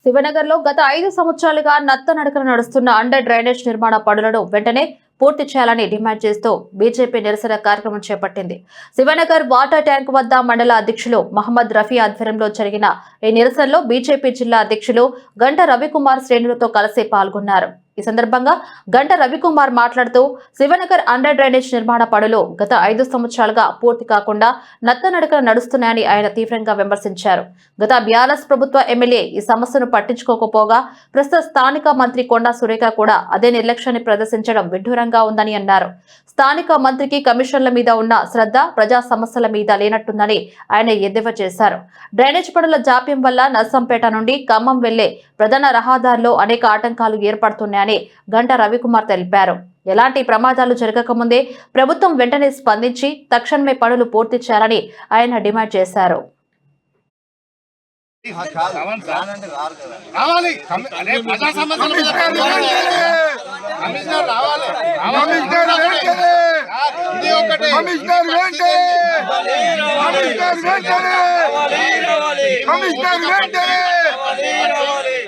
శివనగర్ లో గత 5 సంవత్సరాలుగా నత్తనడకన నడుస్తున్న అండర్ డ్రైనేజ్ నిర్మాణ పనులను వెంటనే పూర్తి చేయాలని డిమాండ్ చేస్తూ బీజేపీ నిరసన కార్యక్రమం చేపట్టింది. శివనగర్ వాటర్ ట్యాంక్ వద్ద మండల అధ్యక్షులు మహమ్మద్ రఫీ ఆధ్వర్యంలో జరిగిన ఈ నిరసనలో బీజేపీ జిల్లా అధ్యక్షులు గంట రవికుమార్ శ్రేణులతో కలిసి పాల్గొన్నారు. ఈ సందర్భంగా గంట రవికుమార్ మాట్లాడుతూ శివనగర్ అండర్ డ్రైనేజ్ నిర్మాణ పనులు గత 5 సంవత్సరాలుగా పూర్తి కాకుండా నత్తనడకన నడుస్తున్నాయని ఆయన తీవ్రంగా విమర్శించారు. గత బీఆర్ఎస్ ప్రభుత్వ ఎమ్మెల్యే ఈ సమస్యను పట్టించుకోకపోగా ప్రస్తుత స్థానిక మంత్రి కొండా సురేఖ కూడా అదే నిర్లక్ష్యాన్ని ప్రదర్శించడం విడ్డూరంగా ఉందని అన్నారు. స్థానిక మంత్రికి కమిషన్ల మీద ఉన్న శ్రద్ధ ప్రజా సమస్యల మీద లేనట్టుందని ఆయన ఎద్దేవా చేశారు. డ్రైనేజ్ పనుల జాప్యం వల్ల నర్సంపేట నుండి ఖమ్మం వెళ్లే ప్రధాన రహదారిలో అనేక ఆటంకాలు ఏర్పడుతున్నాయని గంట రవికుమార్ తెలిపారు. ఎలాంటి ప్రమాదాలు జరగకముందే ప్రభుత్వం వెంటనే స్పందించి తక్షణమే పనులు పూర్తి చేయాలని ఆయన డిమాండ్ చేశారు.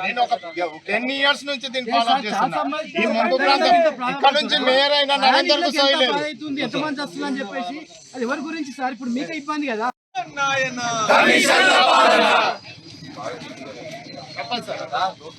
నేను ఒక 10 years నుంచి దీన్ని ఫాలో చేస్తున్నా. ఈ ముందు ప్రాంతం ఇక్కడ నుంచి మేయర్ అయిన నరేందర్ కు సోయలేదు. ఎంతమంది వస్తుందని చెప్పేసి అది ఎవరి గురించి సార్? ఇప్పుడు మీకే ఇబ్బంది కదా. చెప్పండి సార్.